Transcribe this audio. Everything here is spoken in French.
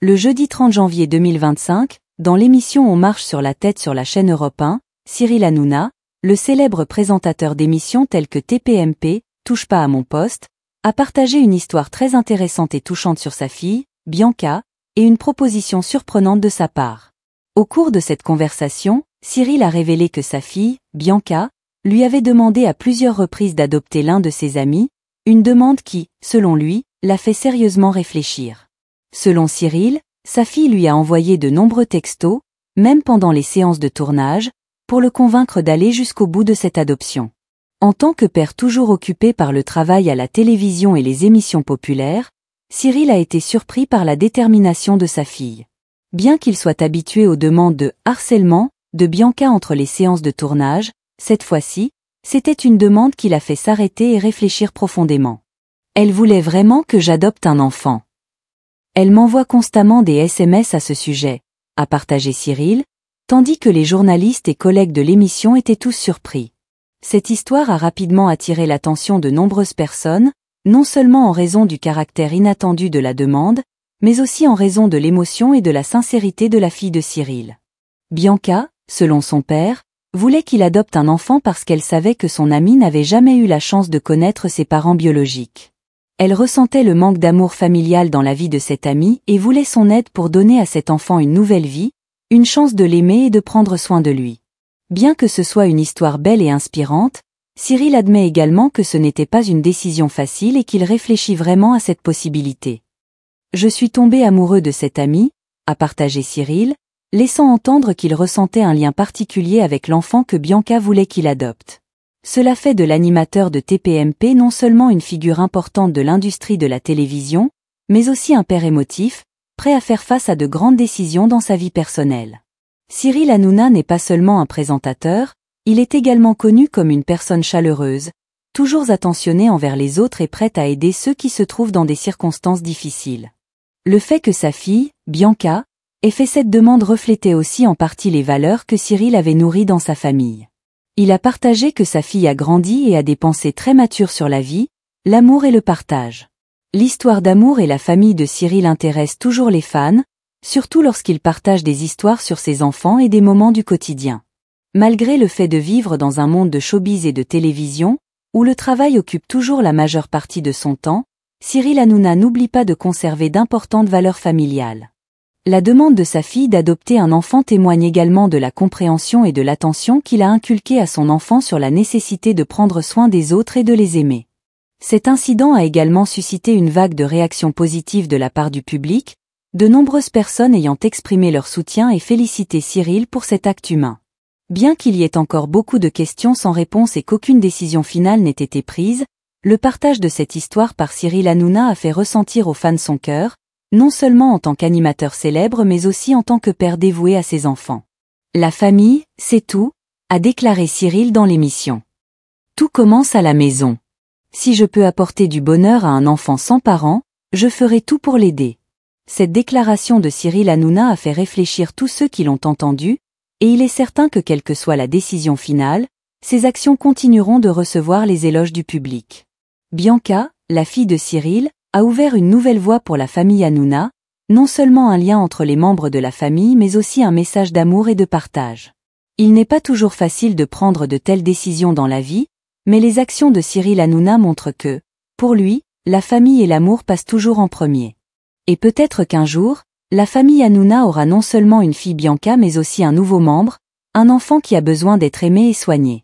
Le jeudi 30 janvier 2025, dans l'émission On marche sur la tête sur la chaîne Europe 1, Cyril Hanouna, le célèbre présentateur d'émissions telles que TPMP, Touche pas à mon poste, a partagé une histoire très intéressante et touchante sur sa fille, Bianca, et une proposition surprenante de sa part. Au cours de cette conversation, Cyril a révélé que sa fille, Bianca, lui avait demandé à plusieurs reprises d'adopter l'un de ses amis, une demande qui, selon lui, l'a fait sérieusement réfléchir. Selon Cyril, sa fille lui a envoyé de nombreux textos, même pendant les séances de tournage, pour le convaincre d'aller jusqu'au bout de cette adoption. En tant que père toujours occupé par le travail à la télévision et les émissions populaires, Cyril a été surpris par la détermination de sa fille. Bien qu'il soit habitué aux demandes de harcèlement de Bianca entre les séances de tournage, cette fois-ci, c'était une demande qui l'a fait s'arrêter et réfléchir profondément. Elle voulait vraiment que j'adopte un enfant. Elle m'envoie constamment des SMS à ce sujet, a partagé Cyril, tandis que les journalistes et collègues de l'émission étaient tous surpris. Cette histoire a rapidement attiré l'attention de nombreuses personnes, non seulement en raison du caractère inattendu de la demande, mais aussi en raison de l'émotion et de la sincérité de la fille de Cyril. Bianca, selon son père, voulait qu'il adopte un enfant parce qu'elle savait que son amie n'avait jamais eu la chance de connaître ses parents biologiques. Elle ressentait le manque d'amour familial dans la vie de cette amie et voulait son aide pour donner à cet enfant une nouvelle vie, une chance de l'aimer et de prendre soin de lui. Bien que ce soit une histoire belle et inspirante, Cyril admet également que ce n'était pas une décision facile et qu'il réfléchit vraiment à cette possibilité. « Je suis tombé amoureux de cette amie », a partagé Cyril, laissant entendre qu'il ressentait un lien particulier avec l'enfant que Bianca voulait qu'il adopte. Cela fait de l'animateur de TPMP non seulement une figure importante de l'industrie de la télévision, mais aussi un père émotif, prêt à faire face à de grandes décisions dans sa vie personnelle. Cyril Hanouna n'est pas seulement un présentateur, il est également connu comme une personne chaleureuse, toujours attentionnée envers les autres et prête à aider ceux qui se trouvent dans des circonstances difficiles. Le fait que sa fille, Bianca, ait fait cette demande reflétait aussi en partie les valeurs que Cyril avait nourries dans sa famille. Il a partagé que sa fille a grandi et a des pensées très matures sur la vie, l'amour et le partage. L'histoire d'amour et la famille de Cyril intéresse toujours les fans, surtout lorsqu'il partage des histoires sur ses enfants et des moments du quotidien. Malgré le fait de vivre dans un monde de showbiz et de télévision, où le travail occupe toujours la majeure partie de son temps, Cyril Hanouna n'oublie pas de conserver d'importantes valeurs familiales. La demande de sa fille d'adopter un enfant témoigne également de la compréhension et de l'attention qu'il a inculquée à son enfant sur la nécessité de prendre soin des autres et de les aimer. Cet incident a également suscité une vague de réactions positives de la part du public, de nombreuses personnes ayant exprimé leur soutien et félicité Cyril pour cet acte humain. Bien qu'il y ait encore beaucoup de questions sans réponse et qu'aucune décision finale n'ait été prise, le partage de cette histoire par Cyril Hanouna a fait ressentir aux fans son cœur, non seulement en tant qu'animateur célèbre mais aussi en tant que père dévoué à ses enfants. La famille, c'est tout, a déclaré Cyril dans l'émission. Tout commence à la maison. Si je peux apporter du bonheur à un enfant sans parents, je ferai tout pour l'aider. Cette déclaration de Cyril Hanouna a fait réfléchir tous ceux qui l'ont entendu, et il est certain que quelle que soit la décision finale, ses actions continueront de recevoir les éloges du public. Bianca, la fille de Cyril, a ouvert une nouvelle voie pour la famille Hanouna, non seulement un lien entre les membres de la famille mais aussi un message d'amour et de partage. Il n'est pas toujours facile de prendre de telles décisions dans la vie, mais les actions de Cyril Hanouna montrent que, pour lui, la famille et l'amour passent toujours en premier. Et peut-être qu'un jour, la famille Hanouna aura non seulement une fille Bianca mais aussi un nouveau membre, un enfant qui a besoin d'être aimé et soigné.